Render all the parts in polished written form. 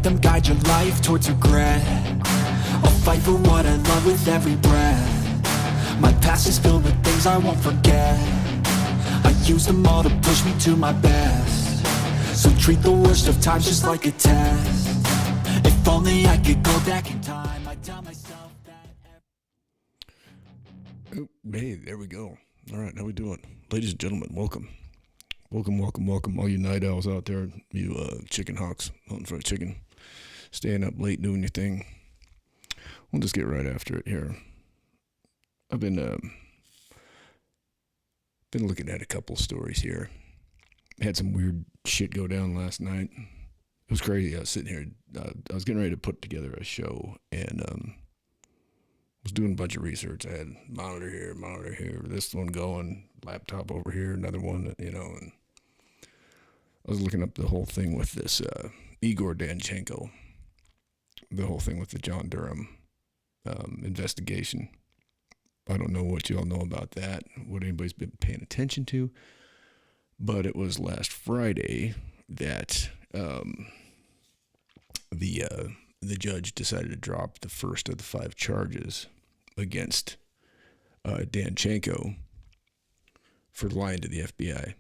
let them guide your life towards regret. I'll fight for what I love with every breath. My past is filled with things I won't forget. I use them all to push me to my best. So treat the worst of times just like a test. If only I could go back in time, I'd tell myself that. Oh, hey, there we go. All right, how we doing? Ladies and gentlemen, welcome. Welcome, all you night owls out there, you chicken hawks, hunting for a chicken, staying up late doing your thing. We'll just get right after it here. I've been looking at a couple stories here. Had some weird shit go down last night. It was crazy. I was sitting here, I was getting ready to put together a show, and was doing a bunch of research. I had monitor here, this one going, laptop over here, another one, and I was looking up the whole thing with this Igor Danchenko, the whole thing with the John Durham investigation. I don't know what y'all know about that, what anybody's been paying attention to, but it was last Friday that the judge decided to drop the first of the 5 charges against Danchenko for lying to the FBI.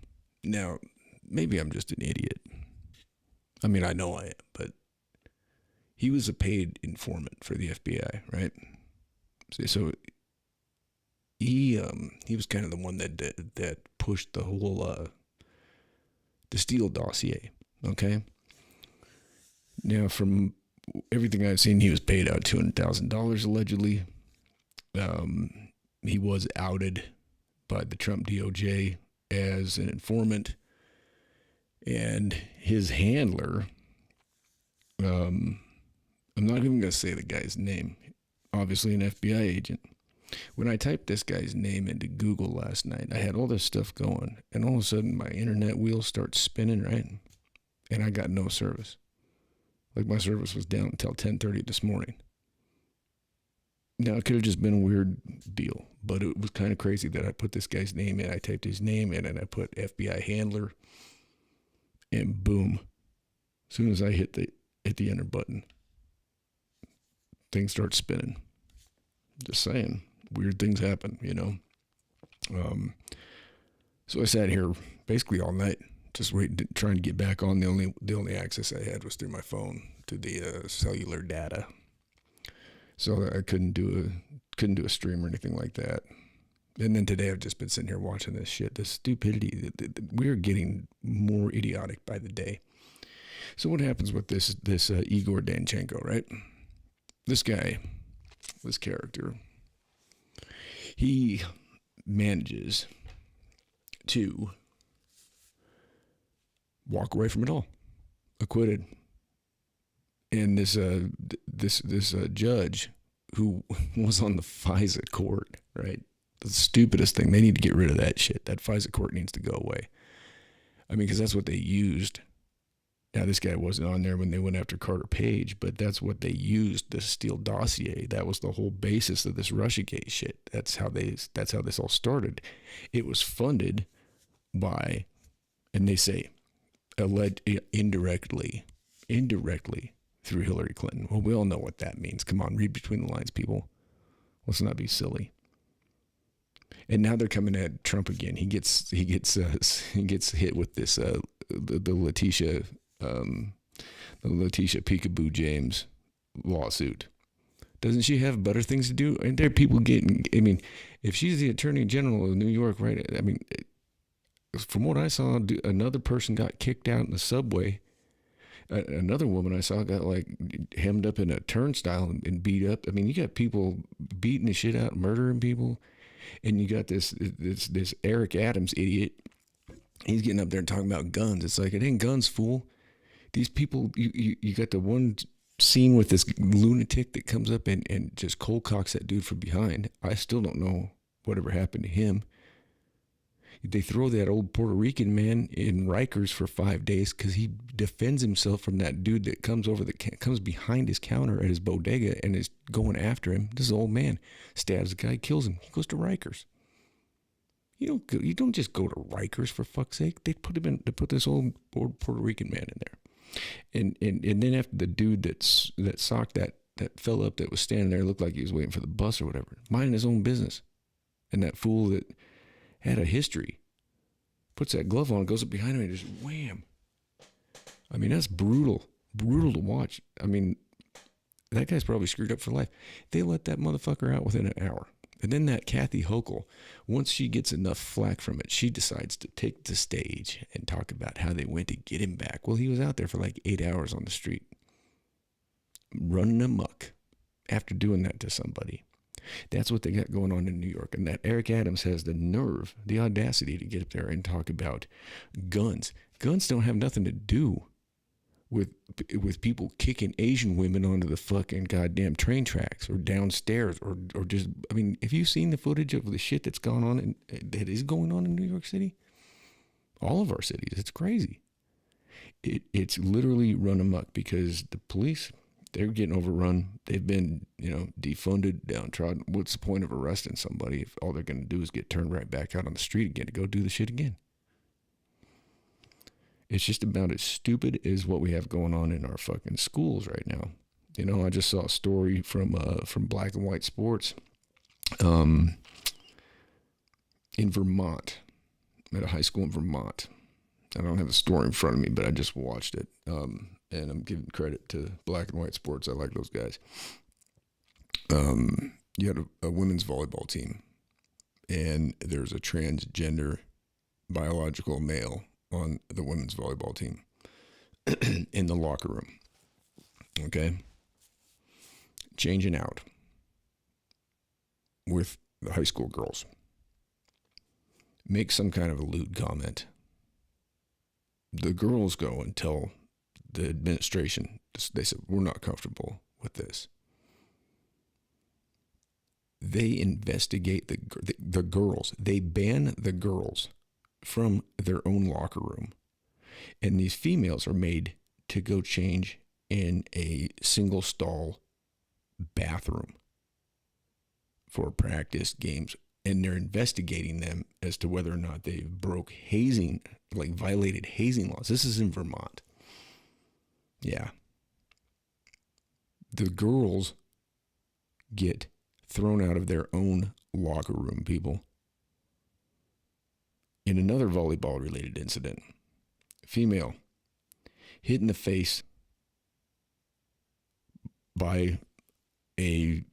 Now, maybe I'm just an idiot. I mean, I know I am, but he was a paid informant for the FBI, right? So he was kind of the one that pushed the whole the Steele dossier. Okay. Now, from everything I've seen, he was paid out $200,000 allegedly. He was outed by the Trump DOJ as an informant, and his handler, I'm not even going to say the guy's name, obviously an FBI agent. When I typed this guy's name into Google last night, I had all this stuff going, and all of a sudden my internet wheel starts spinning, right? And I got no service. Like, my service was down until 10:30 this morning. Now, it could have just been a weird deal, but it was kind of crazy that I put this guy's name in. I typed his name in, and I put FBI handler, and boom. As soon as I hit the enter button, things start spinning. Just saying, weird things happen, So I sat here basically all night, just waiting, trying to get back on. The only access I had was through my phone to the cellular data, so I couldn't do a stream or anything like that. And then today I've just been sitting here watching this shit, this stupidity. We're getting more idiotic by the day. So what happens with this Igor Danchenko, right? This guy, this character, he manages to walk away from it all, acquitted. And this judge who was on the FISA court, right? The stupidest thing. They need to get rid of that shit. That FISA court needs to go away. I mean, because that's what they used. Now, this guy wasn't on there when they went after Carter Page, but that's what they used, the Steele dossier. That was the whole basis of this Russiagate shit. That's how this all started. It was funded by, and they say, indirectly through Hillary Clinton. Well, we all know what that means. Come on, read between the lines, people. Let's not be silly. And now they're coming at Trump again. He gets hit with this the Letitia Peekaboo James lawsuit. Doesn't she have better things to do? And there are people getting. I mean, if she's the Attorney General of New York, right? I mean, from what I saw, another person got kicked out in the subway. Another woman I saw got like hemmed up in a turnstile and beat up. I mean, you got people beating the shit out, murdering people, and you got this Eric Adams idiot. He's getting up there and talking about guns. It's like, it ain't guns, fool. These people, you got the one scene with this lunatic that comes up and just cold cocks that dude from behind. I still don't know whatever happened to him. They throw that old Puerto Rican man in Rikers for 5 days because he defends himself from that dude that comes behind his counter at his bodega and is going after him. This is an old man. Stabs the guy, kills him. He goes to Rikers. You don't just go to Rikers, for fuck's sake. They put this old Puerto Rican man in there. And then after the dude that socked that fell up that was standing there, looked like he was waiting for the bus or whatever, minding his own business. And that fool that had a history puts that glove on, goes up behind him and just wham. I mean, that's brutal to watch. I mean, that guy's probably screwed up for life. They let that motherfucker out within an hour. And then that Kathy Hochul, once she gets enough flack from it, she decides to take the stage and talk about how they went to get him back. Well, he was out there for like 8 hours on the street, running amok after doing that to somebody. That's what they got going on in New York. And that Eric Adams has the nerve, the audacity to get up there and talk about guns. Guns don't have nothing to do with people kicking Asian women onto the fucking goddamn train tracks or downstairs or just, I mean, have you seen the footage of the shit that's gone on that is going on in New York City? All of our cities. It's crazy. It's literally run amok because the police, they're getting overrun. They've been, defunded, downtrodden. What's the point of arresting somebody if all they're going to do is get turned right back out on the street again to go do the shit again? It's just about as stupid as what we have going on in our fucking schools right now. I just saw a story from Black and White Sports in Vermont, at a high school in Vermont. I don't have the story in front of me, but I just watched it. And I'm giving credit to Black and White Sports. I like those guys. You had a women's volleyball team, and there's a transgender biological male on the women's volleyball team in the locker room. Okay? Changing out with the high school girls. Make some kind of a lewd comment. The girls go and tell the administration, they said, we're not comfortable with this. They investigate the girls. They ban the girls from their own locker room. And these females are made to go change in a single stall bathroom for practice games. And they're investigating them as to whether or not they broke hazing, like violated hazing laws. This is in Vermont. Yeah. The girls get thrown out of their own locker room, people. In another volleyball-related incident, female hit in the face by a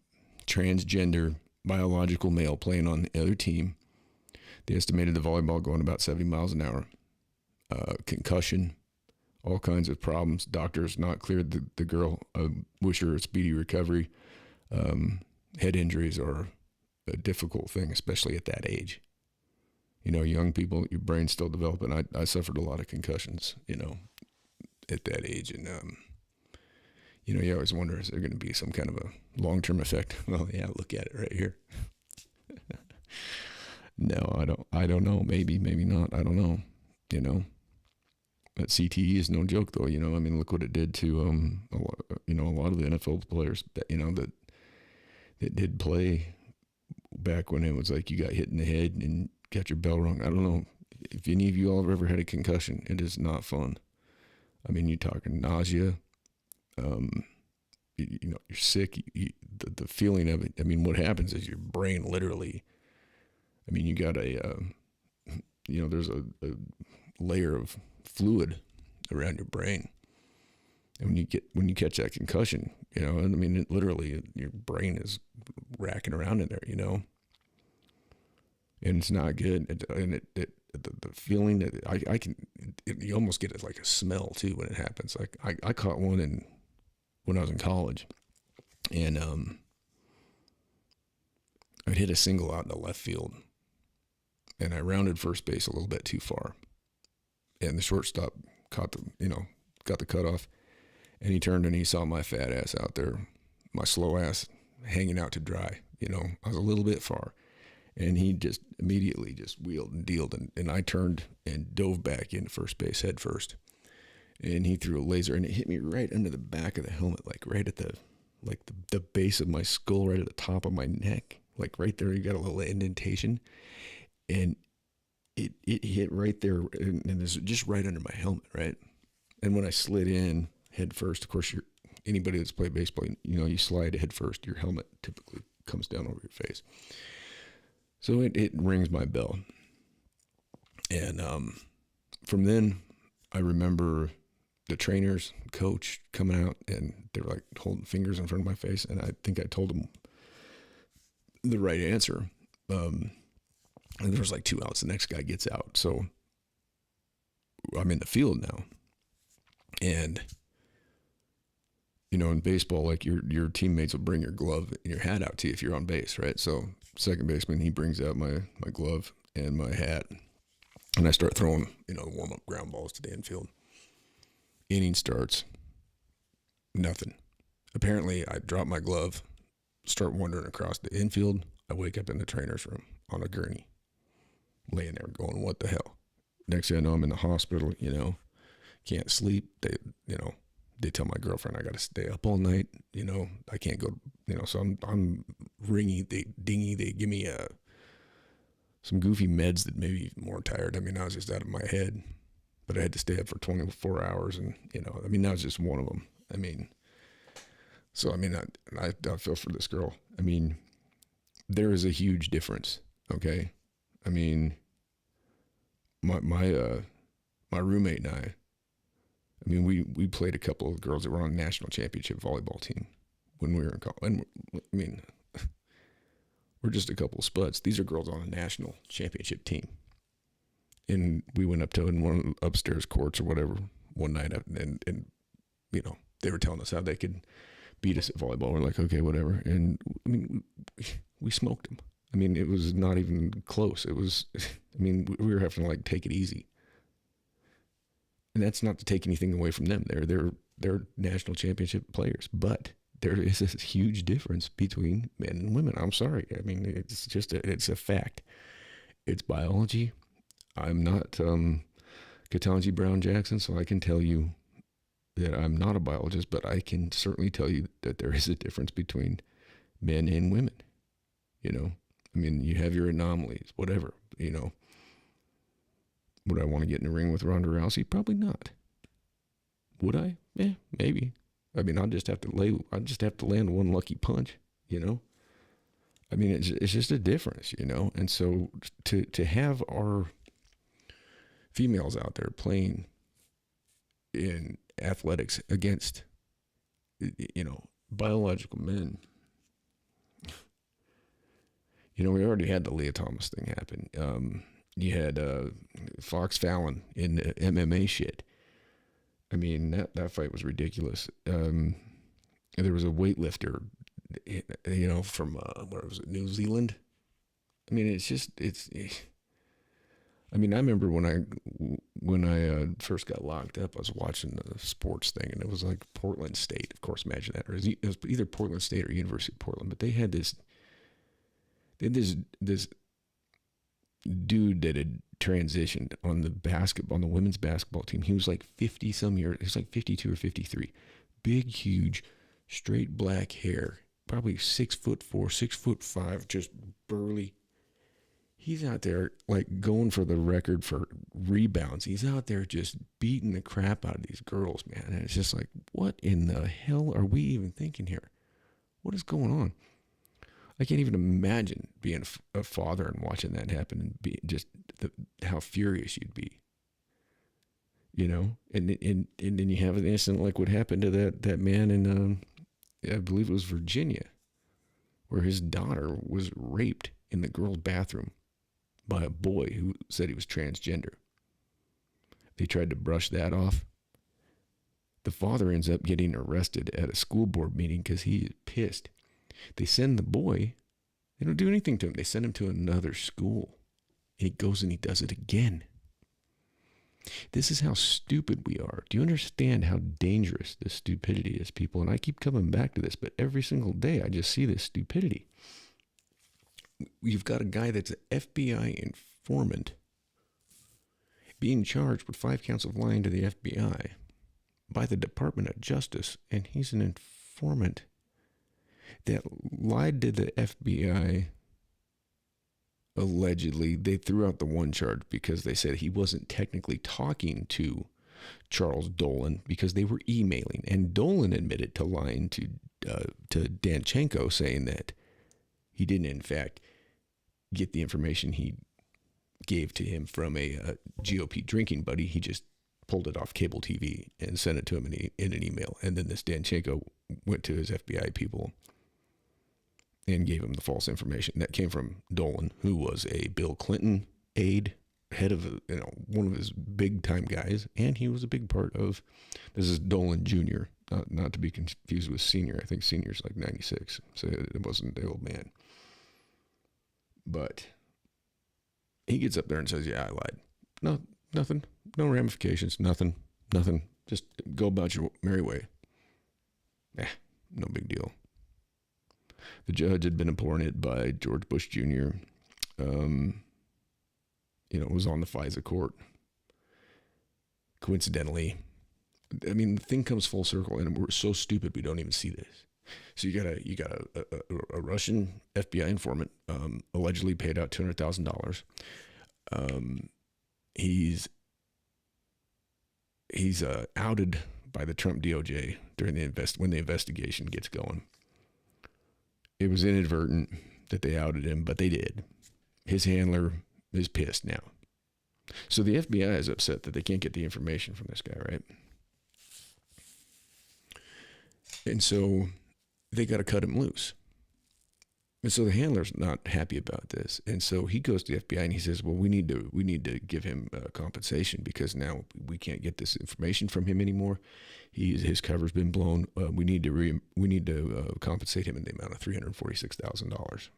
transgender biological male playing on the other team. They estimated the volleyball going about 70 miles an hour. Concussion, all kinds of problems. Doctors not cleared the girl. Wish her a speedy recovery. Head injuries are a difficult thing, especially at that age. Young people, your brain's still developing. I suffered a lot of concussions, at that age. And, you always wonder, is there going to be some kind of a long-term effect? Well, yeah, look at it right here. No, I don't know. Maybe not. I don't know. That CTE is no joke, though. Look what it did to, a lot of the NFL players that did play back when it was like you got hit in the head and got your bell rung. I don't know if any of you all have ever had a concussion. It is not fun. You're talking nausea. You're sick. The feeling of it. What happens is your brain literally. You got there's a layer of fluid around your brain, and when you catch that concussion, it literally your brain is racking around in there, and it's not good. The feeling that you almost get it like a smell too when it happens. Like I caught one when I was in college, and I hit a single out in the left field, and I rounded first base a little bit too far, and the shortstop got the cutoff, and he turned and he saw my fat ass out there, my slow ass hanging out to dry. I was a little bit far. And he just immediately just wheeled and dealed, and I turned and dove back into first base head first. And he threw a laser, and it hit me right under the back of the helmet, like right at the base of my skull, right at the top of my neck, like right there. You got a little indentation, and it hit right there, and it's just right under my helmet, right. And when I slid in head first, of course, anybody that's played baseball, you slide head first. Your helmet typically comes down over your face. So it rings my bell. And from then, I remember the trainers, coach coming out, and they were like holding fingers in front of my face. And I think I told them the right answer. And there was like 2 outs. The next guy gets out. So I'm in the field now. And, in baseball, like your teammates will bring your glove and your hat out to you if you're on base, right? So second baseman, he brings out my glove and my hat. And I start throwing, warm-up ground balls to the infield. Inning starts. Nothing. Apparently, I drop my glove, start wandering across the infield. I wake up in the trainer's room on a gurney, laying there going, what the hell? Next thing I know, I'm in the hospital, can't sleep. They tell my girlfriend I got to stay up all night. I can't go, so I'm ringy, dingy. They give me some goofy meds that made me more tired. I was just out of my head, but I had to stay up for 24 hours. And, that was just one of them. I feel for this girl. There is a huge difference. Okay. My roommate and I we played a couple of girls that were on a national championship volleyball team when we were in college. And we're just a couple of spuds. These are girls on a national championship team. And we went up to in one of the upstairs courts or whatever one night, and they were telling us how they could beat us at volleyball. We're like, okay, whatever. And we smoked them. It was not even close. It was, we were having to take it easy. And that's not to take anything away from them. They're national championship players, but there is a huge difference between men and women. I'm sorry. It's just it's a fact. It's biology. I'm not Ketanji Brown Jackson, so I can tell you that I'm not a biologist, but I can certainly tell you that there is a difference between men and women. You have your anomalies, whatever, Would I want to get in the ring with Ronda Rousey? Probably not. Would I? Yeah, maybe. I'll just have to land one lucky punch, It's just a difference, And so to have our females out there playing in athletics against, biological men. We already had the Leah Thomas thing happen. You had Fox Fallon in the MMA shit. That fight was ridiculous. There was a weightlifter, from where was it, New Zealand? I remember when I first got locked up, I was watching the sports thing, and it was like Portland State. Of course, imagine that. Or it was either Portland State or University of Portland. But they had this dude that had transitioned on the women's basketball team. He was like 50 some years. He was like 52 or 53. Big, huge, straight black hair. Probably 6'4", 6'5", just burly. He's out there going for the record for rebounds. He's out there just beating the crap out of these girls, man. And it's just like, what in the hell are we even thinking here? What is going on? I can't even imagine being a father and watching that happen and be just how furious you'd be, And then you have an incident like what happened to that man in, I believe it was Virginia, where his daughter was raped in the girl's bathroom by a boy who said he was transgender. They tried to brush that off. The father ends up getting arrested at a school board meeting because he is pissed. They send the boy. They don't do anything to him. They send him to another school. And he goes and he does it again. This is how stupid we are. Do you understand how dangerous this stupidity is, people? And I keep coming back to this, but every single day I just see this stupidity. You've got a guy that's an FBI informant being charged with 5 counts of lying to the FBI by the Department of Justice, and he's an informant that lied to the FBI. Allegedly, they threw out the one charge because they said he wasn't technically talking to Charles Dolan because they were emailing, and Dolan admitted to lying to Danchenko, saying that he didn't in fact get the information he gave to him from a GOP drinking buddy. He just pulled it off cable TV and sent it to him in an email. And then this Danchenko went to his FBI people and gave him the false information. That came from Dolan, who was a Bill Clinton aide, head of one of his big time guys, and he was a big part of. This is Dolan Jr., not to be confused with Senior. I think Senior's like 96, so it wasn't the old man. But he gets up there and says, "Yeah, I lied. No, nothing, no ramifications, nothing. Just go about your merry way." No big deal. The judge had been appointed by George Bush Jr. Was on the FISA court. Coincidentally, I mean, the thing comes full circle, and we're so stupid we don't even see this. So you got a Russian FBI informant, allegedly paid out $200,000. He's outed by the Trump DOJ during when the investigation gets going. It was inadvertent that they outed him, but they did. His handler is pissed now. So the FBI is upset that they can't get the information from this guy, right? And so they got to cut him loose. And so the handler's not happy about this. And so he goes to the FBI and he says, well, we need to give him compensation because now we can't get this information from him anymore. His cover's been blown. We need to compensate him in the amount of $346,000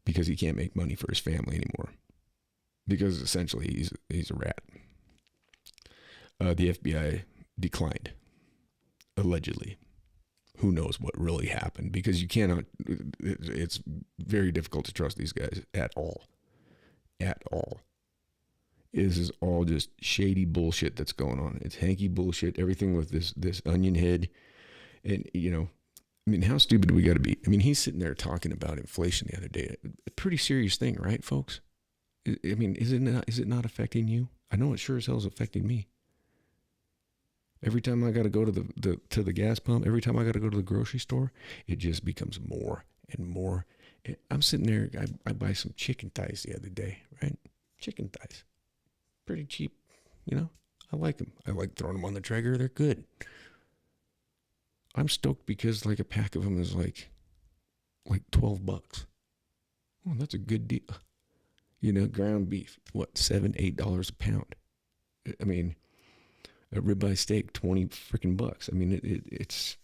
because he can't make money for his family anymore. Because essentially he's a rat. The FBI declined, allegedly. Who knows what really happened? Because you cannot. It's very difficult to trust these guys at all. At all. This is all just shady bullshit that's going on. It's hanky bullshit. Everything with this onion head, and I mean, how stupid do we got to be? I mean, he's sitting there talking about inflation the other day. A pretty serious thing, right, folks? I mean, is it not affecting you? I know it sure as hell is affecting me. Every time I got to go to the gas pump, every time I got to go to the grocery store, it just becomes more and more. I'm sitting there, I buy some chicken thighs the other day, right? Chicken thighs. Pretty cheap, I like them. I like throwing them on the Traeger. They're good. I'm stoked because like a pack of them is like $12. Oh, that's a good deal. Ground beef, what, $7, $8 a pound? I mean, a ribeye steak, 20 freaking bucks. I mean, it's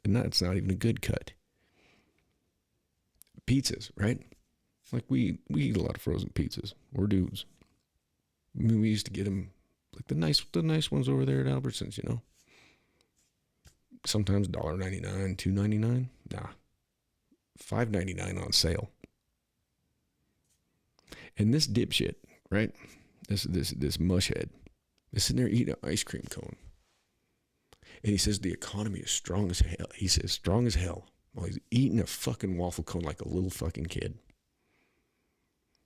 not even a good cut. Pizzas, right? Like we eat a lot of frozen pizzas. We're dudes. I mean, we used to get them like the nice ones over there at Albertsons, Sometimes $1.99, $2.99. Nah, $5.99 on sale. And this dipshit, right? This mushhead is sitting there eating an ice cream cone. And he says the economy is strong as hell. He says strong as hell while he's eating a fucking waffle cone like a little fucking kid.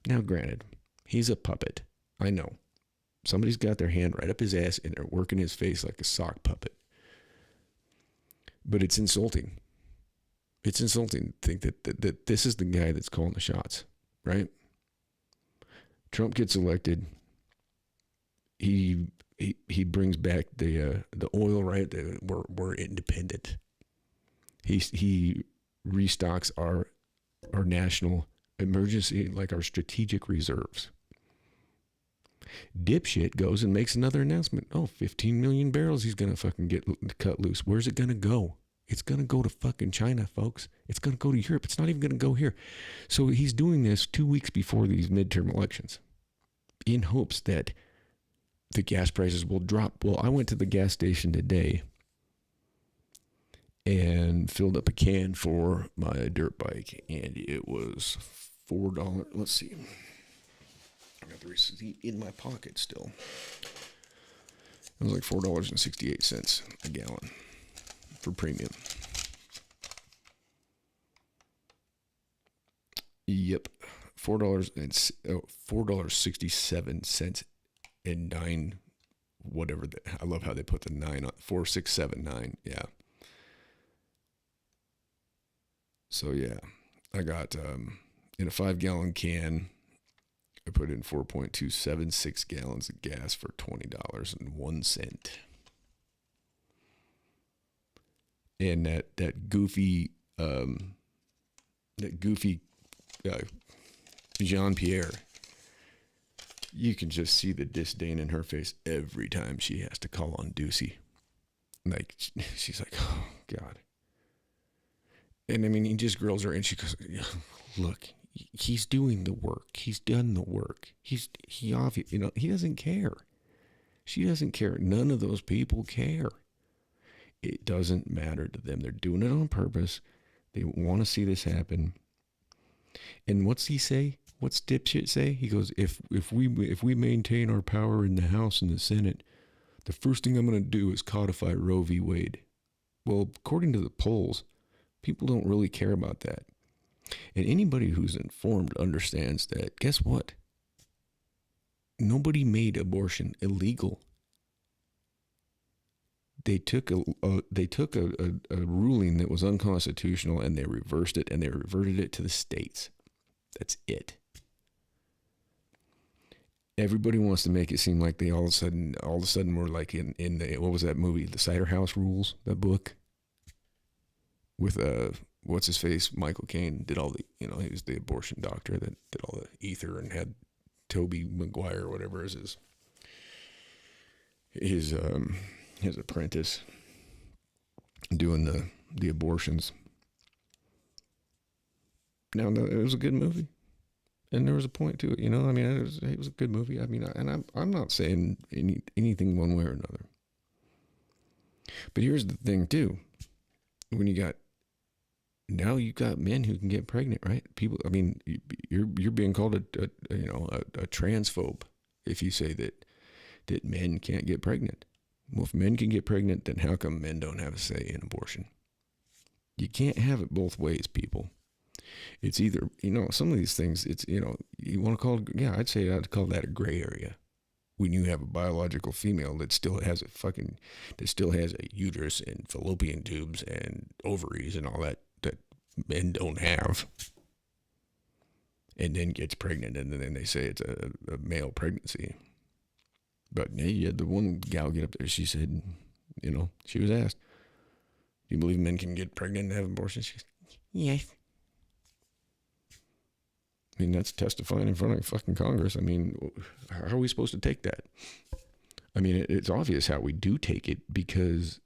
Now, granted, he's a puppet. I know. Somebody's got their hand right up his ass and they're working his face like a sock puppet. But it's insulting. It's insulting to think that this is the guy that's calling the shots, right? Trump gets elected. He brings back the oil, right? We're independent. He restocks our national emergency, like our strategic reserves. Dipshit goes and makes another announcement. 15 million barrels he's going to fucking get cut loose. Where's it going to go? It's going to go to fucking China, folks. It's going to go to Europe. It's not even going to go here. So he's doing this 2 weeks before these midterm elections in hopes that the gas prices will drop. Well, I went to the gas station today and filled up a can for my dirt bike, and it was $4. Let's see. I got the receipt in my pocket still. It was like $4.68 a gallon for premium. Yep, $4.67 and 9, whatever. I love how they put the 9 on 4, 6, 7, 9. Yeah. So yeah, I got in a 5-gallon can. I put in 4.276 gallons of gas for $20.01. And that goofy Jean-Pierre, you can just see the disdain in her face every time she has to call on Ducey. Like, she's like, oh, God. And I mean, he just grills her and she goes, look, he's doing the work. He's done the work. He obviously, he doesn't care. She doesn't care. None of those people care. It doesn't matter to them. They're doing it on purpose. They want to see this happen. And what's he say? What's dipshit say? He goes, if we maintain our power in the House and the Senate, the first thing I'm going to do is codify Roe v. Wade. Well, according to the polls, people don't really care about that. And anybody who's informed understands that, guess what? Nobody made abortion illegal. They took a ruling that was unconstitutional and they reversed it and they reverted it to the states. That's it. Everybody wants to make it seem like they all of a sudden were like in the, what was that movie, The Cider House Rules, that book with what's his face, Michael Caine did all the, he was the abortion doctor that did all the ether and had Toby Maguire or whatever is his apprentice doing the abortions. Now, it was a good movie, and there was a point to it. I mean, it was a good movie. I mean, and I'm not saying anything one way or another. But here's the thing too: when you got men who can get pregnant, right? People, I mean, you're being called a transphobe if you say that men can't get pregnant. Well, if men can get pregnant, then how come men don't have a say in abortion? You can't have it both ways, people. It's either, some of these things, it's, you want to call it, yeah, I'd call that a gray area. When you have a biological female that still has a uterus and fallopian tubes and ovaries and all that men don't have, and then gets pregnant, and then they say it's a male pregnancy. But hey, you had the one gal get up there. She said, she was asked, "Do you believe men can get pregnant and have abortions?" She goes, "Yes." I mean, that's testifying in front of fucking Congress. I mean, how are we supposed to take that? I mean, it's obvious how we do take it, because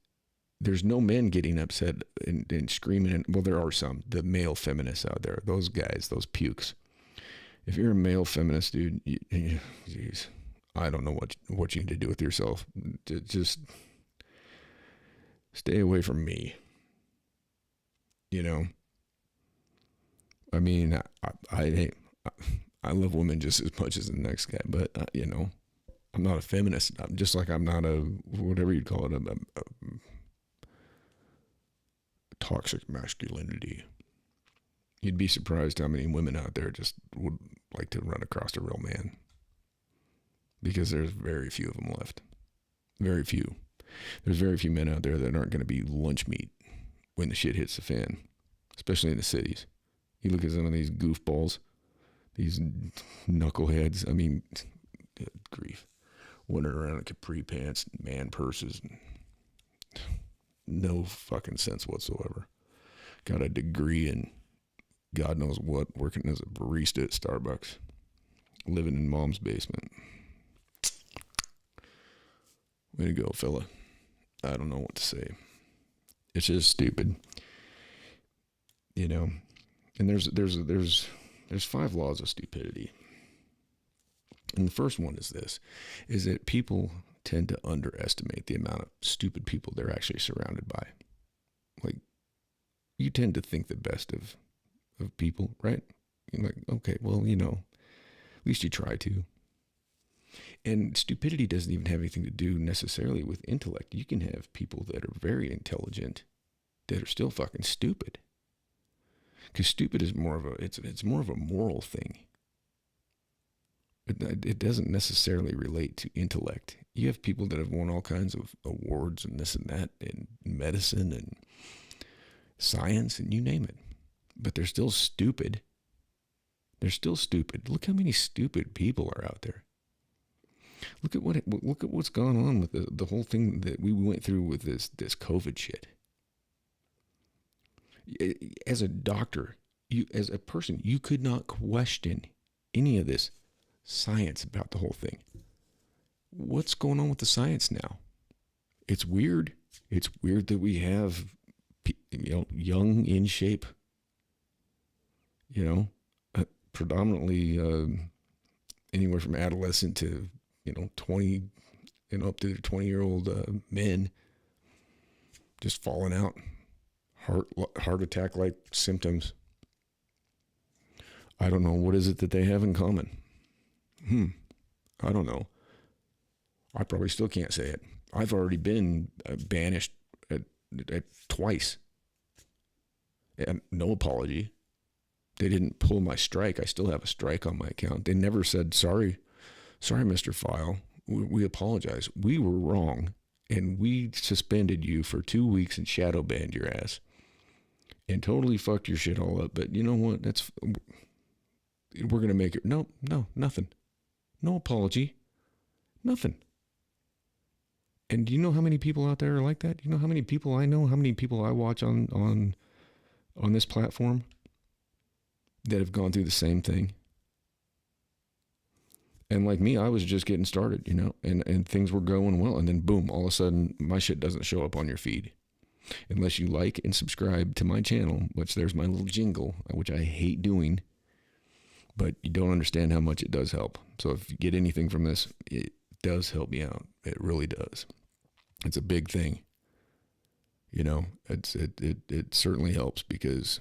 there's no men getting upset and screaming. Well, there are some, the male feminists out there. Those guys, those pukes. If you're a male feminist, dude, geez, I don't know what you need to do with yourself. Just stay away from me. I mean, I love women just as much as the next guy, but I'm not a feminist. I'm just like I'm not a, whatever you'd call it, a toxic masculinity. You'd be surprised how many women out there just would like to run across a real man, because there's very few of them left. Very few. There's very few men out there that aren't going to be lunch meat when the shit hits the fan, especially in the cities. You look at some of these goofballs, these knuckleheads. I mean, good grief. Wandering around in capri pants, man purses, and no fucking sense whatsoever. Got a degree in God knows what, working as a barista at Starbucks, living in mom's basement. Way to go, fella. I don't know what to say. It's just stupid. And there's 5 laws of stupidity. And the first one is that people tend to underestimate the amount of stupid people they're actually surrounded by. Like, you tend to think the best of people, right? You're like, okay, well, at least you try to. And stupidity doesn't even have anything to do necessarily with intellect. You can have people that are very intelligent that are still fucking stupid. Because stupid is more of it's more of a moral thing. It doesn't necessarily relate to intellect. You have people that have won all kinds of awards and this and that in medicine and science and you name it. But they're still stupid. They're still stupid. Look how many stupid people are out there. Look at what's gone on with the whole thing that we went through with this COVID shit. As a doctor, as a person, you could not question any of this science about the whole thing. What's going on with the science now? It's weird. It's weird that we have, young, in shape, predominantly anywhere from adolescent to 20, up to 20-year-old men just falling out, heart attack like symptoms. I don't know, what is it that they have in common? I don't know. I probably still can't say it. I've already been banished twice. And no apology. They didn't pull my strike. I still have a strike on my account. They never said, sorry, Mr. File. We apologize. We were wrong. And we suspended you for 2 weeks and shadow banned your ass. And totally fucked your shit all up. But you know what? We're going to make it. No, nothing. No apology. Nothing. And do you know how many people out there are like that? You know how many people I know, how many people I watch on this platform that have gone through the same thing? And like me, I was just getting started, and things were going well. And then boom, all of a sudden my shit doesn't show up on your feed. Unless you like and subscribe to my channel, which there's my little jingle, which I hate doing. But you don't understand how much it does help. So if you get anything from this, it does help me out. It really does. It's a big thing. It certainly helps because,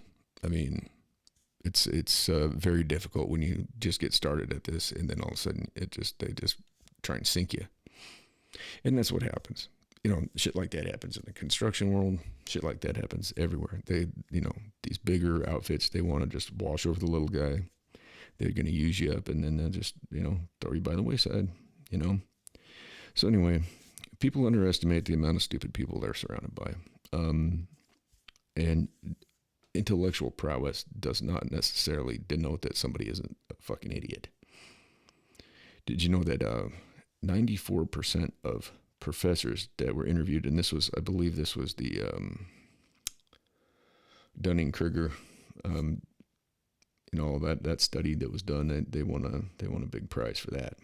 it's very difficult when you just get started at this and then all of a sudden they just try and sink you. And that's what happens. Shit like that happens in the construction world. Shit like that happens everywhere. These bigger outfits, they want to just wash over the little guy. They're going to use you up and then they'll just, throw you by the wayside, So anyway, people underestimate the amount of stupid people they're surrounded by. And intellectual prowess does not necessarily denote that somebody isn't a fucking idiot. Did you know that 94% of professors that were interviewed, and I believe this was the Dunning-Kruger, that study that was done, they won a big prize for that.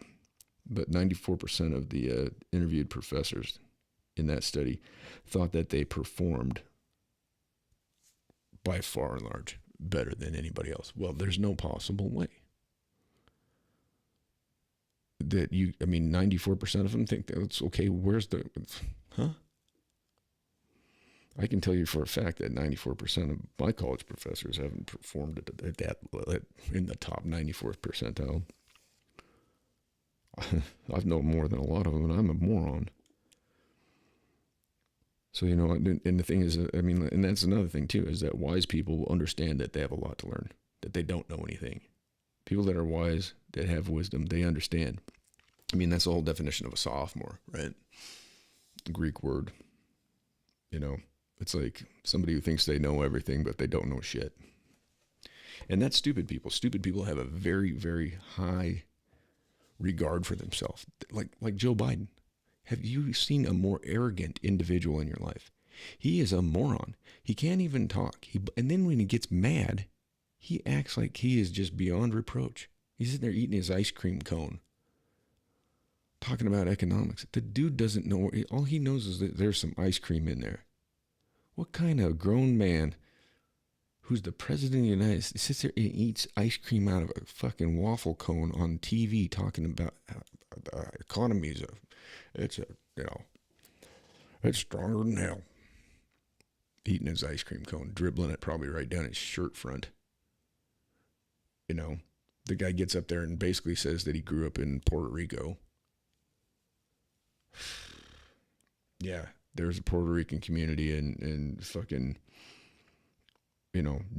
But 94% of the interviewed professors in that study thought that they performed by far and large better than anybody else. Well, there's no possible way that 94% of them think that's okay. I can tell you for a fact that 94% of my college professors haven't performed at that in the top 94th percentile. I've known more than a lot of them, and I'm a moron. So, and the thing is, and that's another thing too, is that wise people will understand that they have a lot to learn, that they don't know anything. People that are wise, that have wisdom, they understand. That's the whole definition of a sophomore, right? The Greek word. It's like somebody who thinks they know everything, but they don't know shit. And that's stupid people. Stupid people have a very, very high regard for themselves. Like Joe Biden. Have you seen a more arrogant individual in your life? He is a moron. He can't even talk. And then when he gets mad, he acts like he is just beyond reproach. He's sitting there eating his ice cream cone, talking about economics. The dude doesn't know. All he knows is that there's some ice cream in there. What kind of grown man who's the president of the United States sits there and eats ice cream out of a fucking waffle cone on TV talking about the economies of it's stronger than hell. Eating his ice cream cone, dribbling it probably right down his shirt front. The guy gets up there and basically says that he grew up in Puerto Rico. Yeah, there's a Puerto Rican community in fucking,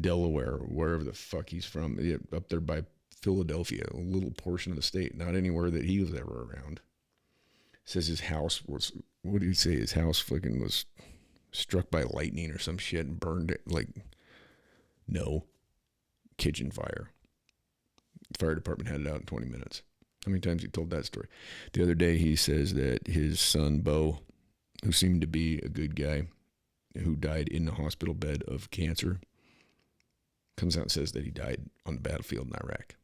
Delaware, or wherever the fuck he's from, up there by Philadelphia, a little portion of the state, not anywhere that he was ever around. Says his house was, what did he say? His house fucking was struck by lightning or some shit and burned it. Like, no. Kitchen fire. The fire department had it out in 20 minutes. How many times he told that story? The other day he says that his son, Bo, who seemed to be a good guy, who died in the hospital bed of cancer, comes out and says that he died on the battlefield in Iraq.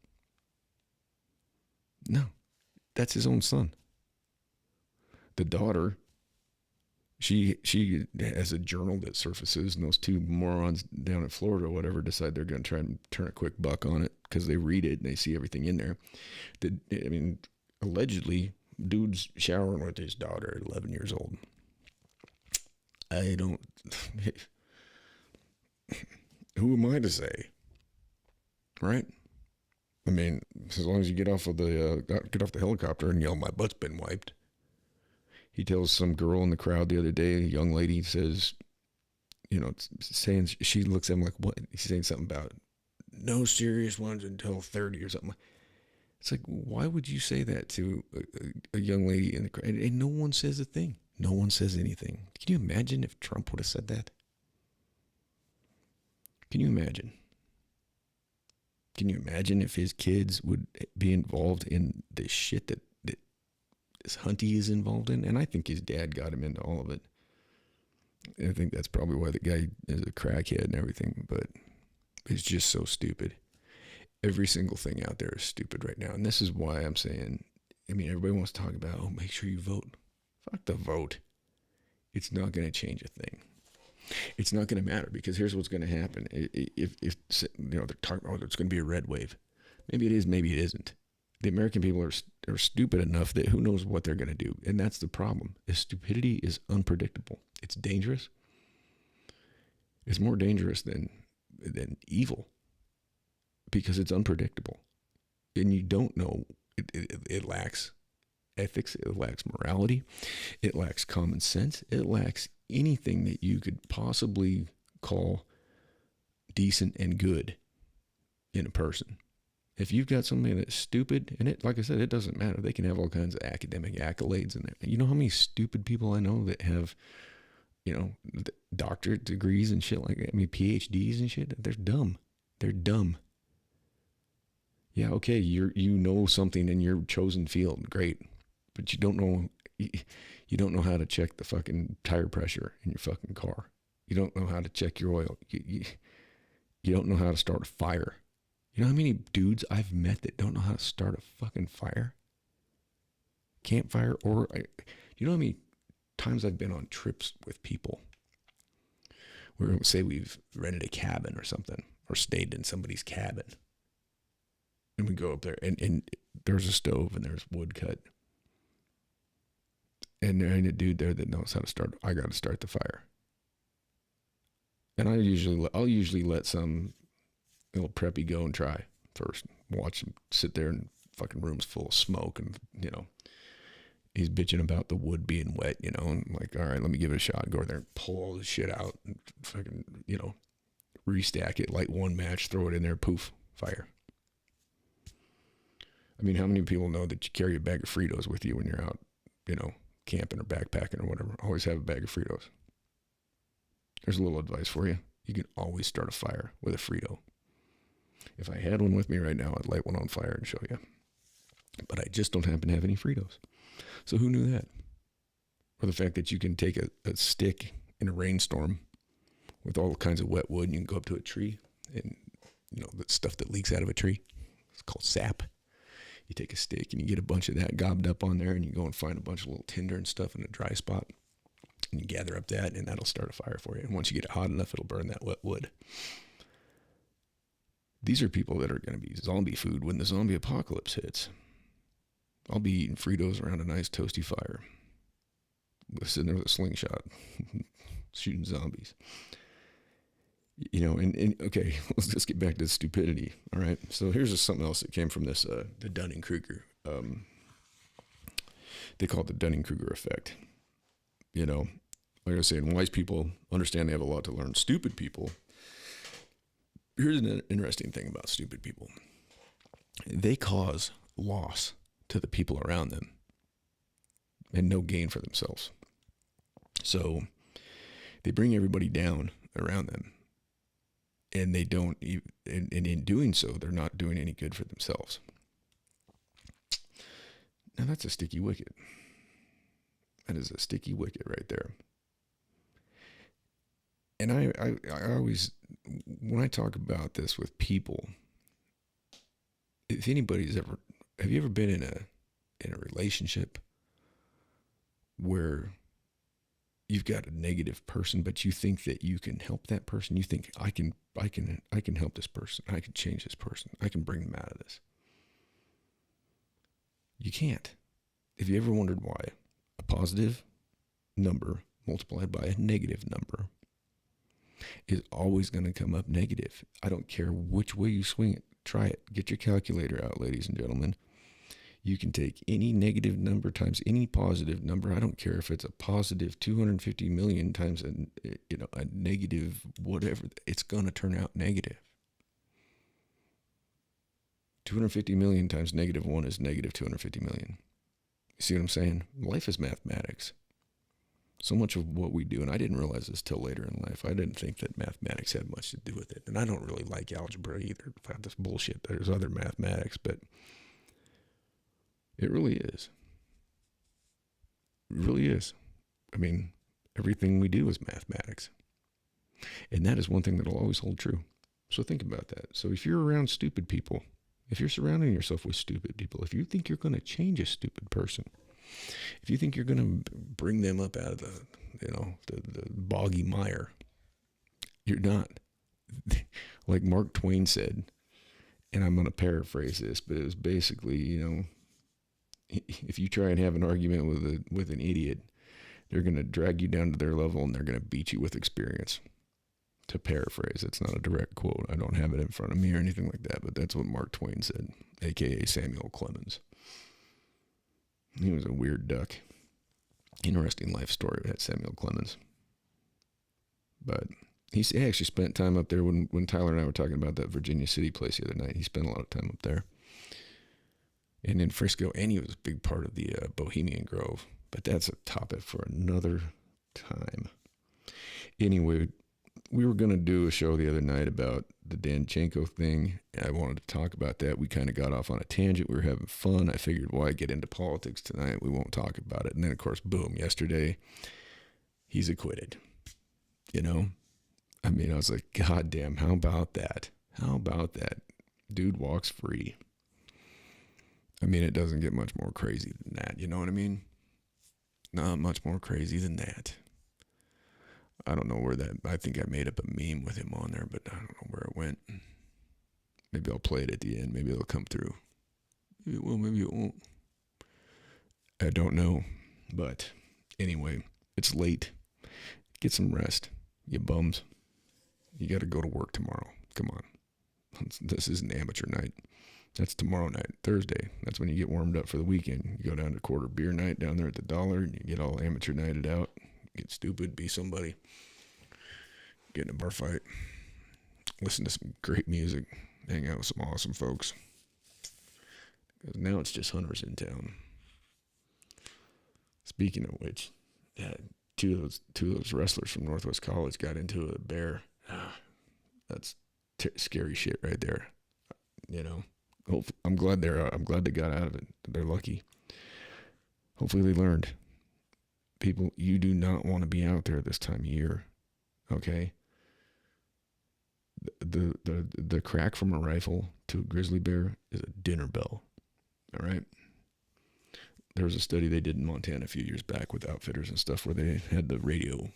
No, that's his own son. The daughter, she has a journal that surfaces, and those two morons down in Florida or whatever decide they're going to try and turn a quick buck on it because they read it and they see everything in there. Allegedly, dude's showering with his daughter at 11 years old. Who am I to say? Right? I mean, as long as you get off the helicopter and yell, "My butt's been wiped." He tells some girl in the crowd the other day, a young lady, says, saying, she looks at him like, what? He's saying something about no serious ones until 30 or something. It's like, why would you say that to a young lady in the crowd? And no one says a thing. No one says anything. Can you imagine if Trump would have said that? Can you imagine? Can you imagine if his kids would be involved in the shit that this Hunty is involved in? And I think his dad got him into all of it. I think that's probably why the guy is a crackhead and everything, but it's just so stupid. Every single thing out there is stupid right now. And this is why I'm saying, everybody wants to talk about, make sure you vote. Fuck the vote. It's not going to change a thing. It's not going to matter, because here's what's going to happen. If they're talking about it's going to be a red wave. Maybe it is, maybe it isn't. The American people are stupid enough that who knows what they're going to do. And that's the problem. Stupidity is unpredictable. It's dangerous. It's more dangerous than evil, because it's unpredictable. And you don't know. It lacks ethics. It lacks morality. It lacks common sense. It lacks anything that you could possibly call decent and good in a person. If you've got somebody that's stupid, and like I said, it doesn't matter. They can have all kinds of academic accolades in there. You know how many stupid people I know that have, doctorate degrees and shit like that? PhDs and shit. They're dumb. They're dumb. Yeah, okay, you know something in your chosen field, great, but you don't know how to check the fucking tire pressure in your fucking car. You don't know how to check your oil. You don't know how to start a fire. You know how many dudes I've met that don't know how to start a fucking fire? Campfire, you know how many times I've been on trips with people where, say, we've rented a cabin or something, or stayed in somebody's cabin. And we go up there, and there's a stove, and there's wood cut. And there ain't a dude there that knows how to start. I got to start the fire. And I'll usually let some little preppy go and try first. Watch him sit there in fucking rooms full of smoke, and he's bitching about the wood being wet, and I'm like, all right, let me give it a shot. Go over there and pull all this shit out, and fucking restack it, light one match, throw it in there, poof, fire. How many people know that you carry a bag of Fritos with you when you're out, camping or backpacking or whatever? Always have a bag of Fritos. There's a little advice for you. You can always start a fire with a Frito. If I had one with me right now, I'd light one on fire and show you. But I just don't happen to have any Fritos. So who knew that? Or the fact that you can take a stick in a rainstorm with all kinds of wet wood, and you can go up to a tree, and the stuff that leaks out of a tree, it's called sap. You take a stick and you get a bunch of that gobbed up on there, and you go and find a bunch of little tinder and stuff in a dry spot, and you gather up that, and that'll start a fire for you. And once you get it hot enough, it'll burn that wet wood. These are people that are going to be zombie food when the zombie apocalypse hits. I'll be eating Fritos around a nice toasty fire, sitting there with a slingshot, shooting zombies. And okay, let's just get back to the stupidity. All right. So here's something else that came from this, the Dunning-Kruger. They call it the Dunning-Kruger effect. Like I was saying, wise people understand they have a lot to learn. Stupid people, here's an interesting thing about stupid people. they cause loss to the people around them and no gain for themselves. So they bring everybody down around them, and they don't, and in doing so, they're not doing any good for themselves. Now that's a sticky wicket. That is a sticky wicket right there. And I always, when I talk about this with people, if anybody's ever, have you ever been in a relationship where you've got a negative person, but you think that you can help that person? You think I can help this person. I can change this person. I can bring them out of this. You can't. Have you ever wondered why a positive number multiplied by a negative number is always going to come up negative? I don't care which way you swing it. Try it. Get your calculator out, ladies and gentlemen. You can take any negative number times any positive number. I don't care if it's a positive 250 million times a negative whatever. It's going to turn out negative. 250 million times negative 1 is negative 250 million. You see what I'm saying? Life is mathematics. So much of what we do, and I didn't realize this till later in life, I didn't think that mathematics had much to do with it. And I don't really like algebra either. This bullshit. There's other mathematics, but it really is. It really is. I mean, everything we do is mathematics. And that is one thing that will always hold true. So think about that. So if you're around stupid people, if you're surrounding yourself with stupid people, if you think you're going to change a stupid person, if you think you're going to bring them up out of the boggy mire, you're not. Like Mark Twain said, and I'm going to paraphrase this, but it was basically, if you try and have an argument with an idiot, they're going to drag you down to their level and they're going to beat you with experience. To paraphrase, it's not a direct quote. I don't have it in front of me or anything like that, but that's what Mark Twain said, a.k.a. Samuel Clemens. He was a weird duck. Interesting life story at Samuel Clemens. But he actually spent time up there when Tyler and I were talking about that Virginia City place the other night. He spent a lot of time up there. And in Frisco, and he was a big part of the Bohemian Grove. But that's a topic for another time. Anyway, we were going to do a show the other night about the Danchenko thing. I wanted to talk about that. We kind of got off on a tangent. We were having fun. I figured, why get into politics tonight? We won't talk about it. And then, of course, boom, yesterday, he's acquitted. I mean, I was like, God damn, how about that? How about that? Dude walks free. I mean, it doesn't get much more crazy than that. You know what I mean? Not much more crazy than that. I don't know where I think I made up a meme with him on there, but I don't know where it went. Maybe I'll play it at the end. Maybe it'll come through. Maybe it will, maybe it won't. I don't know. But anyway, it's late. Get some rest, you bums. You got to go to work tomorrow. Come on. This isn't amateur night. That's tomorrow night, Thursday. That's when you get warmed up for the weekend. You go down to quarter beer night down there at the Dollar, and you get all amateur nighted out. Get stupid, be somebody, get in a bar fight, listen to some great music, hang out with some awesome folks. Because now it's just hunters in town. Speaking of which, two of those wrestlers from Northwest College got into a bear. That's scary shit right there. I'm glad they got out of it. They're lucky. Hopefully they learned. People, you do not want to be out there this time of year, okay? The crack from a rifle to a grizzly bear is a dinner bell, all right? There was a study they did in Montana a few years back with outfitters and stuff where they had the radio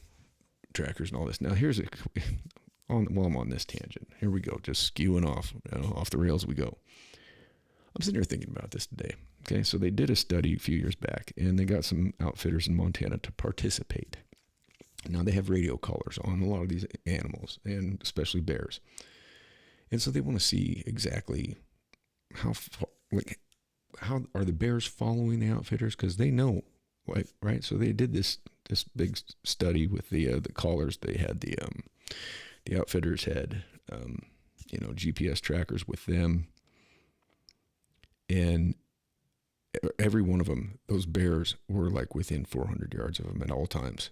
trackers and all this. Now, while I'm on this tangent, here we go, just skewing off the rails we go. I'm sitting here thinking about this today. Okay, so they did a study a few years back, and they got some outfitters in Montana to participate. Now, they have radio collars on a lot of these animals, and especially bears. And so they want to see exactly how are the bears following the outfitters? Because they know, right? So they did this big study with the collars. They had the outfitters had, GPS trackers with them. And every one of them, those bears were like within 400 yards of them at all times.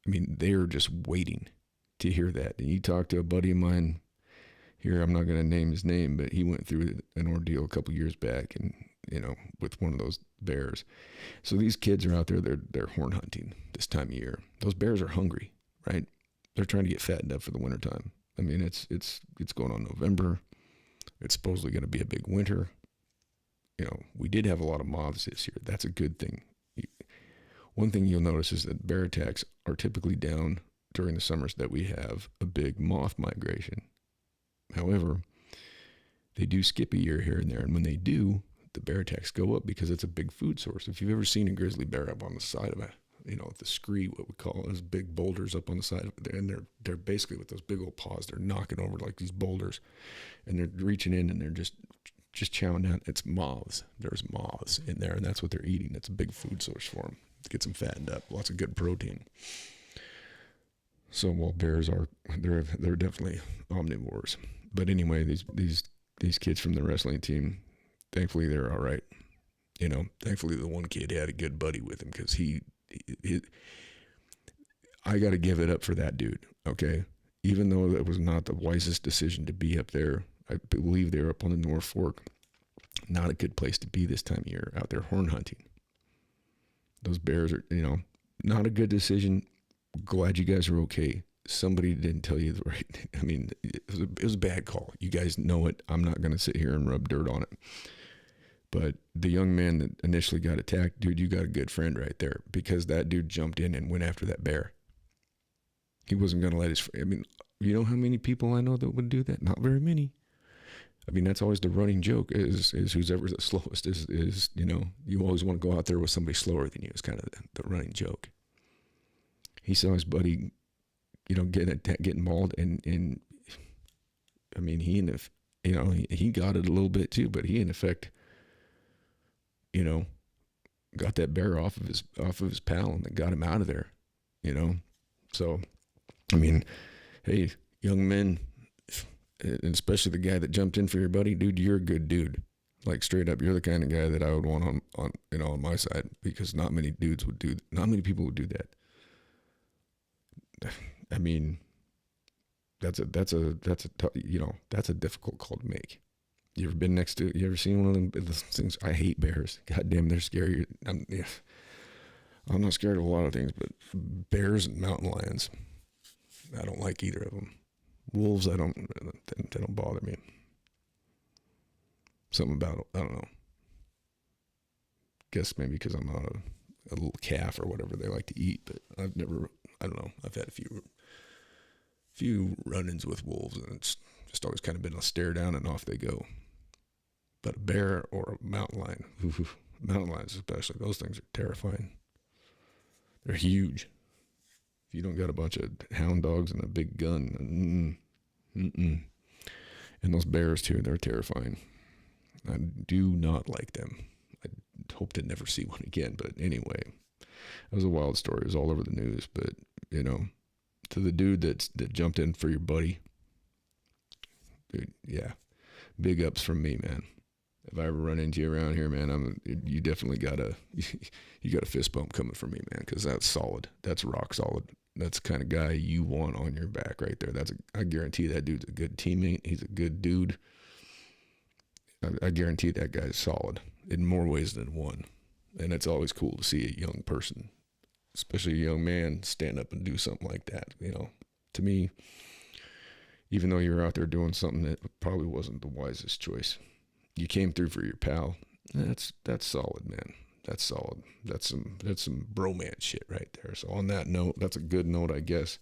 I mean, they are just waiting to hear that. And you talk to a buddy of mine here, I'm not going to name his name, but he went through an ordeal a couple years back, and with one of those bears. So these kids are out there, they're horn hunting this time of year. Those bears are hungry, right? They're trying to get fattened up for the wintertime. I mean, it's going on November. It's supposedly going to be a big winter. We did have a lot of moths this year. That's a good thing. One thing you'll notice is that bear attacks are typically down during the summers that we have a big moth migration. However, they do skip a year here and there, and when they do, the bear attacks go up because it's a big food source. If you've ever seen a grizzly bear up on the side of the scree, what we call those big boulders up on the side of it, and they're basically with those big old paws, they're knocking over like these boulders, and they're reaching in and they're just chowing down. It's moths. There's moths in there, and that's what they're eating. It's a big food source for them. It gets them fattened up. Lots of good protein. So while bears they're definitely omnivores. But anyway, these kids from the wrestling team, thankfully they're all right. Thankfully the one kid had a good buddy with him, because I got to give it up for that dude. Okay, even though that was not the wisest decision to be up there. I believe they're up on the North Fork. Not a good place to be this time of year, out there horn hunting. Those bears are, not a good decision. Glad you guys are okay. Somebody didn't tell you the right. I mean, it was a bad call. You guys know it. I'm not going to sit here and rub dirt on it. But the young man that initially got attacked, dude, you got a good friend right there, because that dude jumped in and went after that bear. He wasn't going to let his, you know how many people I know that would do that? Not very many. I mean, that's always the running joke is who's ever the slowest is, you always want to go out there with somebody slower than you. It's kind of the running joke. He saw his buddy, getting mauled, and I mean, he got it a little bit too, but he in effect, got that bear off of his pal and got him out of there, So, I mean, hey, young men, and especially the guy that jumped in for your buddy, dude, you're a good dude. Like, straight up, you're the kind of guy that I would want on my side, because not many people would do that. I mean, that's a difficult call to make. You ever seen one of those things? I hate bears. Goddamn, they're scary. I'm not scared of a lot of things, but bears and mountain lions, I don't like either of them. Wolves, they don't bother me. Something about it, I don't know. Guess maybe because I'm not a little calf or whatever they like to eat, but I don't know. I've had a few run-ins with wolves, and it's just always kind of been a stare down and off they go. But a bear or a mountain lion, mountain lions especially, those things are terrifying. They're huge. If you don't got a bunch of hound dogs and a big gun, and those bears too, they're terrifying. I do not like them. I hope to never see one again. But anyway, it was a wild story. It was all over the news. But to the dude that jumped in for your buddy, dude, yeah, big ups from me, man. If I ever run into you around here, man, you definitely got a fist bump coming from me, man, because that's solid. That's rock solid. That's the kind of guy you want on your back right there. I guarantee that dude's a good teammate. He's a good dude. I guarantee that guy's solid in more ways than one. And it's always cool to see a young person, especially a young man, stand up and do something like that. To me, even though you're out there doing something that probably wasn't the wisest choice, you came through for your pal. That's solid, man. That's solid. That's some bromance shit right there. So on that note, that's a good note, I guess.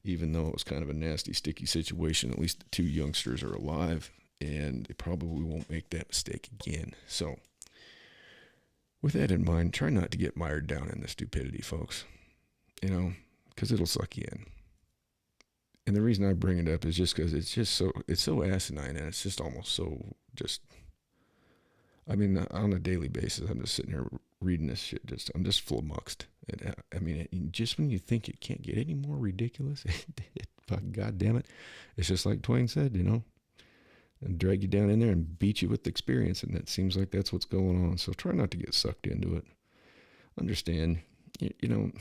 Even though it was kind of a nasty, sticky situation, at least the two youngsters are alive, and they probably won't make that mistake again. So with that in mind, try not to get mired down in the stupidity, folks. Because it'll suck you in. And the reason I bring it up is just because it's so asinine, and it's just almost so on a daily basis, I'm just sitting here reading this shit. I'm just flummoxed. Just when you think it can't get any more ridiculous, God damn it, it's just like Twain said, and drag you down in there and beat you with the experience. And that seems like that's what's going on. So try not to get sucked into it. Understand, you know,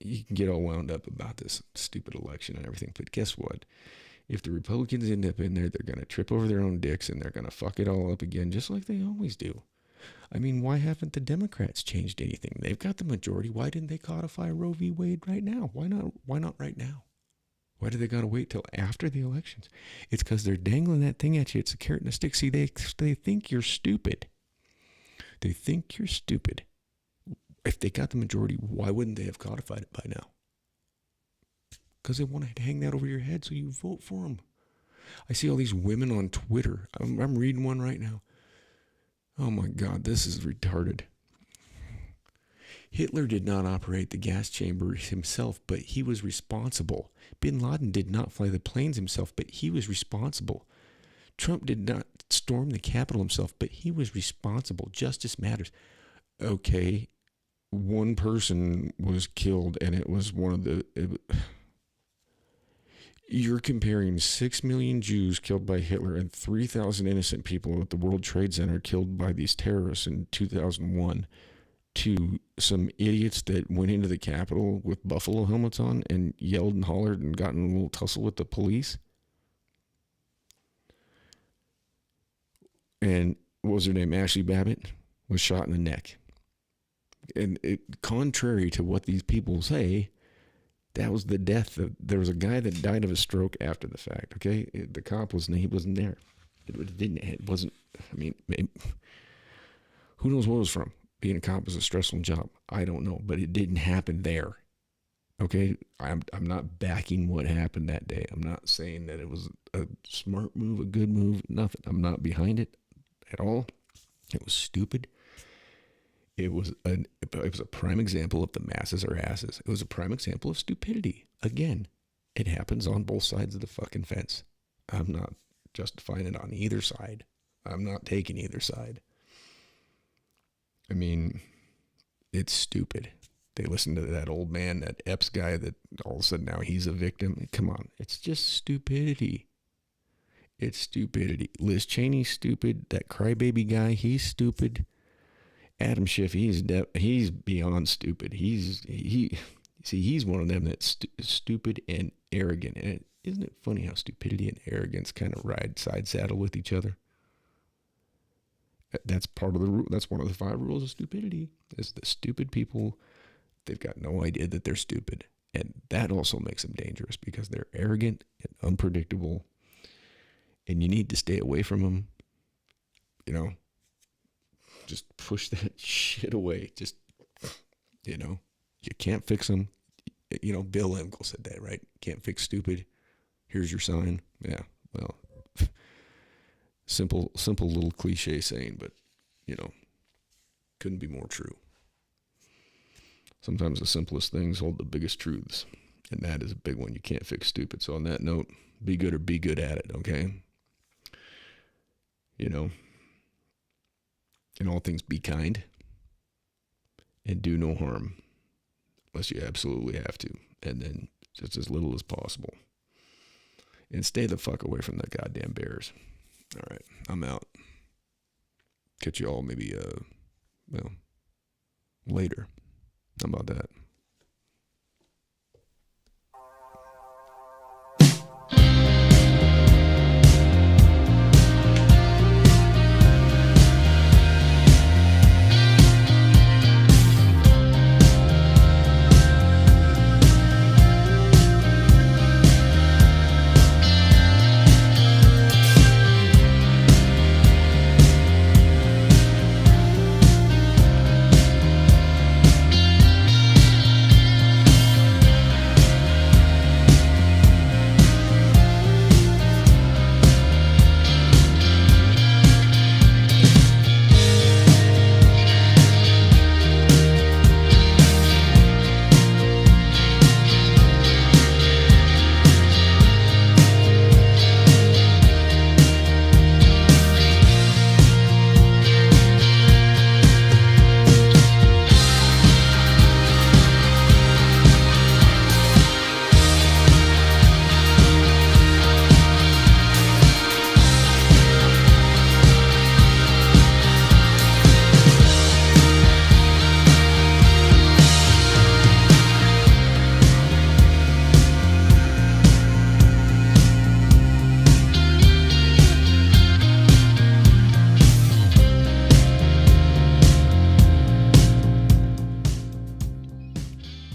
you can get all wound up about this stupid election and everything. But guess what? If the Republicans end up in there, they're going to trip over their own dicks and they're going to fuck it all up again, just like they always do. I mean, why haven't the Democrats changed anything? They've got the majority. Why didn't they codify Roe v. Wade right now? Why not? Why not right now? Why do they got to wait till after the elections? It's because they're dangling that thing at you. It's a carrot and a stick. See, they think you're stupid. They think you're stupid. If they got the majority, why wouldn't they have codified it by now? Because they want to hang that over your head so you vote for them. I see all these women on Twitter. I'm reading one right now. Oh my God, this is retarded. Hitler did not operate the gas chamber himself, but he was responsible. Bin Laden did not fly the planes himself, but he was responsible. Trump did not storm the Capitol himself, but he was responsible. Justice matters. Okay, one person was killed, and it was one of the... You're comparing 6 million Jews killed by Hitler and 3,000 innocent people at the World Trade Center killed by these terrorists in 2001 to some idiots that went into the Capitol with buffalo helmets on and yelled and hollered and got in a little tussle with the police. And what was her name? Ashley Babbitt was shot in the neck. And contrary to what these people say, that was the death of, there was a guy that died of a stroke after the fact, okay? The cop he wasn't there. It wasn't, I mean, who knows what it was from? Being a cop is a stressful job. I don't know, but it didn't happen there, okay? I'm not backing what happened that day. I'm not saying that it was a smart move, a good move, nothing. I'm not behind it at all. It was stupid. It was a prime example of the masses are asses. It was a prime example of stupidity. Again, it happens on both sides of the fucking fence. I'm not justifying it on either side. I'm not taking either side. I mean, it's stupid. They listen to that old man, that Epps guy that all of a sudden now he's a victim. Come on. It's just stupidity. It's stupidity. Liz Cheney's stupid. That crybaby guy, he's stupid. Adam Schiff, he's beyond stupid. He's one of them that's stupid and arrogant. And isn't it funny how stupidity and arrogance kind of ride side saddle with each other? That's part of the that's one of the 5 rules of stupidity. Is the stupid people, they've got no idea that they're stupid, and that also makes them dangerous because they're arrogant and unpredictable, and you need to stay away from them. You know. Just push that shit away. Just, you can't fix them. Bill Engel said that, right? Can't fix stupid. Here's your sign. Yeah, well, simple little cliche saying, but, couldn't be more true. Sometimes the simplest things hold the biggest truths, and that is a big one. You can't fix stupid. So on that note, be good or be good at it, okay? In all things, be kind and do no harm unless you absolutely have to. And then just as little as possible. And stay the fuck away from the goddamn bears. All right, I'm out. Catch you all maybe, later. How about that?